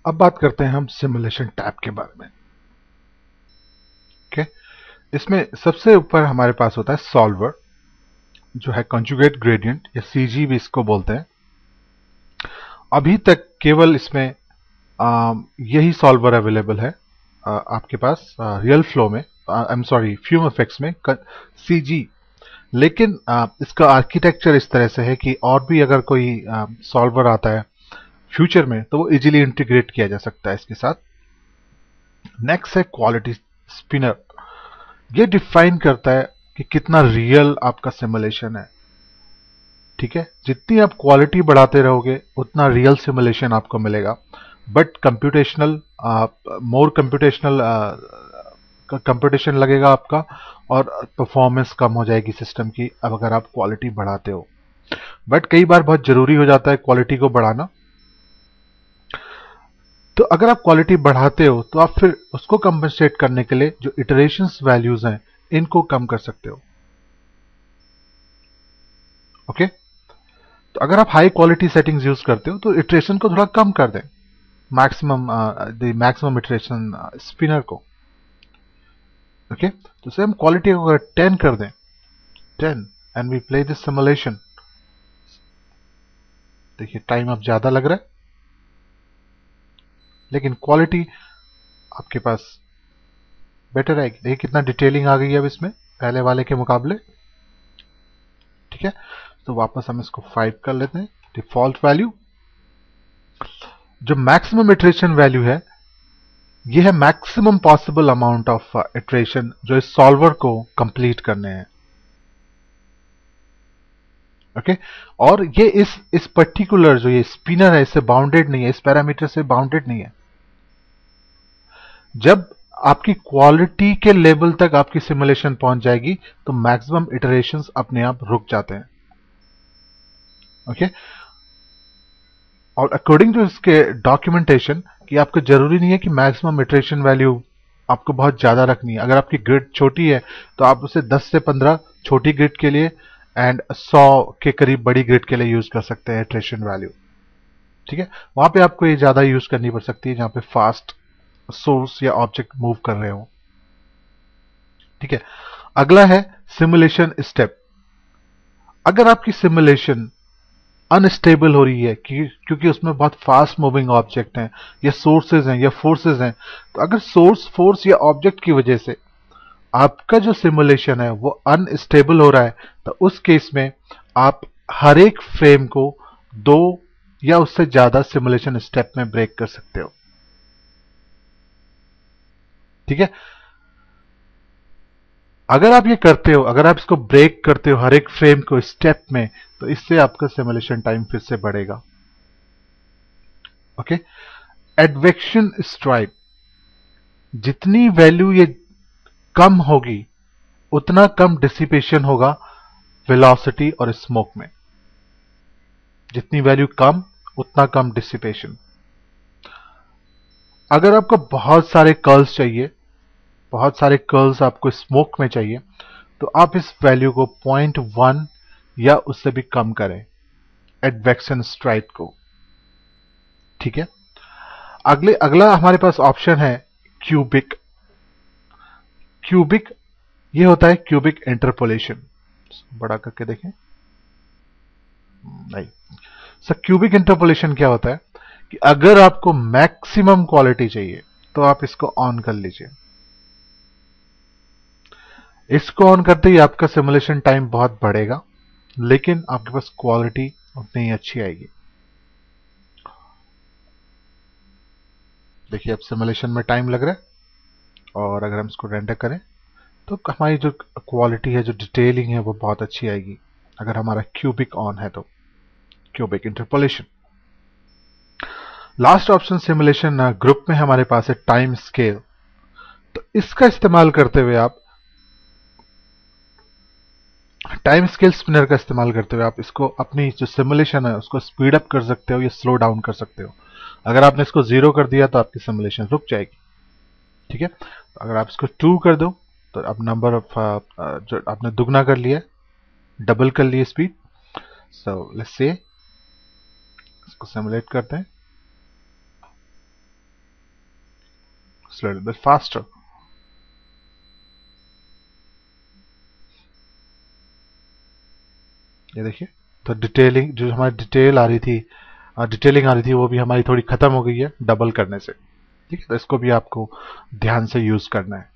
अब बात करते हैं हम सिमुलेशन टैब के बारे में। ओके, इसमें सबसे ऊपर हमारे पास होता है सॉल्वर, जो है कंजुगेट ग्रेडियंट या सीजी भी इसको बोलते हैं। अभी तक केवल इसमें यही सॉल्वर अवेलेबल है आपके पास रियल फ्लो में, I am sorry fume effects में सीजी। लेकिन इसका आर्किटेक्चर इस तरह से है कि और भी अगर कोई सॉल्वर आता है फ्यूचर में तो वो इजीली इंटीग्रेट किया जा सकता है इसके साथ। नेक्स्ट है क्वालिटी स्पिनर। ये डिफाइन करता है कि कितना रियल आपका सिमुलेशन है। ठीक है, जितनी आप क्वालिटी बढ़ाते रहोगे उतना रियल सिमुलेशन आपको मिलेगा, but computational more computational computation लगेगा आपका और परफॉर्मेंस कम हो जाएगी सिस्टम की अब अगर आप क्वालिटी बढ़ाते हो। बट कई बार बहुत जरूरी हो जाता है क्वालिटी को बढ़ाना। तो अगर आप क्वालिटी बढ़ाते हो तो आप फिर उसको कंपनसेट करने के लिए जो इटरेशंस वैल्यूज हैं इनको कम कर सकते हो। ओके, तो अगर आप हाई क्वालिटी सेटिंग्स यूज करते हो तो इटरेशन को थोड़ा कम कर दें, मैक्सिमम मैक्सिमम इटरेशन स्पिनर को। ओके, तो सेम क्वालिटी को अगर 10 कर दें, 10 and we play this simulation, देखिए टाइम अब ज्यादा लग रहा है लेकिन क्वालिटी आपके पास बेटर आएगी। देखिए कितना डिटेलिंग आ गई है अब इसमें पहले वाले के मुकाबले। ठीक है, तो वापस हम इसको 5 कर लेते हैं डिफॉल्ट वैल्यू। जो मैक्सिमम इटरेशन वैल्यू है ये है maximum possible amount of iteration जो इस सॉल्वर को कंप्लीट करने हैं। ओके, और ये इस पर्टिकुलर जो ये स्पिनर है इससे बाउंडेड नहीं है, इस पैरामीटर से बाउंडेड नहीं है। जब आपकी क्वालिटी के लेवल तक आपकी सिमुलेशन पहुंच जाएगी तो मैक्सिमम इटरेशंस अपने आप रुक जाते हैं। ओके, और अकॉर्डिंग टू इसके डॉक्यूमेंटेशन कि आपको जरूरी नहीं है कि मैक्सिमम इटरेशन वैल्यू आपको बहुत ज्यादा रखनी है। अगर आपकी ग्रिड छोटी है तो आप उसे 10 से 15 छोटी ग्रिड के लिए एंड 100 के करीब बड़ी ग्रिड के लिए यूज कर सकते हैं इटरेशन वैल्यू। ठीक है, वहां पे आपको ये ज्यादा यूज करनी पड़ सकती है जहां पे फास्ट सोर्स या ऑब्जेक्ट मूव कर रहे हो। ठीक है, अगला है सिमुलेशन स्टेप। अगर आपकी सिमुलेशन अनस्टेबल हो रही है क्योंकि उसमें बहुत फास्ट मूविंग ऑब्जेक्ट हैं या सोर्सेज हैं या फोर्सेज हैं, तो अगर सोर्स फोर्स या ऑब्जेक्ट की वजह से आपका जो सिमुलेशन है वो अनस्टेबल हो रहा है तो उस केस में आप हर एक फ्रेम को 2 या उससे ज्यादा सिमुलेशन स्टेप में ब्रेक कर सकते हो। ठीक है, अगर आप ये करते हो, अगर आप इसको ब्रेक करते हो हर एक फ्रेम को स्टेप में, तो इससे आपका सिमुलेशन टाइम फिर से बढ़ेगा। ओके, एडवेक्शन स्ट्राइप, जितनी वैल्यू ये कम होगी उतना कम डिसिपेशन होगा वेलोसिटी और स्मोक में। जितनी वैल्यू कम उतना कम डिसिपेशन। अगर आपको बहुत सारे कर्ल्स चाहिए, बहुत सारे कर्ल्स आपको स्मोक में चाहिए, तो आप इस वैल्यू को 0.1 या उससे भी कम करें एडवेक्शन स्ट्राइप को। ठीक है, अगला हमारे पास ऑप्शन है क्यूबिक। क्यूबिक ये होता है क्यूबिक इंटरपोलेशन। बड़ा करके देखें, नहीं सर, क्यूबिक इंटरपोलेशन क्या होता है कि अगर आपको मैक्सिमम क्वालिटी चाहिए तो आप इसको ऑन कर लीजिए। इसको ऑन करते ही आपका सिमुलेशन टाइम बहुत बढ़ेगा लेकिन आपके पास क्वालिटी उतनी ही अच्छी आएगी। देखिए अब सिमुलेशन में टाइम लग रहा है और अगर हम इसको रेंडर करें तो हमारी जो क्वालिटी है, जो डिटेलिंग है वो बहुत अच्छी आएगी अगर हमारा क्यूबिक ऑन है तो। Cubic interpolation. Last option simulation group में हमारे पास है टाइम स्केल। तो इसका इस्तेमाल करते हुए आप टाइम स्केल स्पिनर का इस्तेमाल करते हुए आप इसको अपनी जो सिमुलेशन है उसको स्पीड अप कर सकते हो या स्लो डाउन कर सकते हो। अगर आपने इसको 0 कर दिया तो आपकी सिमुलेशन रुक जाएगी। ठीक है, तो अगर आप इसको 2 कर दो तो अब नंबर ऑफ जो आपने दुगना कर लिया, डबल कर लिया स्पीड। सो लेट्स से इसको सिमुलेट करते हैं। little bit faster. ये देखिए, तो डिटेलिंग, जो हमारी डिटेलिंग आ रही थी वो भी हमारी थोड़ी खत्म हो गई है डबल करने से। ठीक है, तो इसको भी आपको ध्यान से यूज करना है।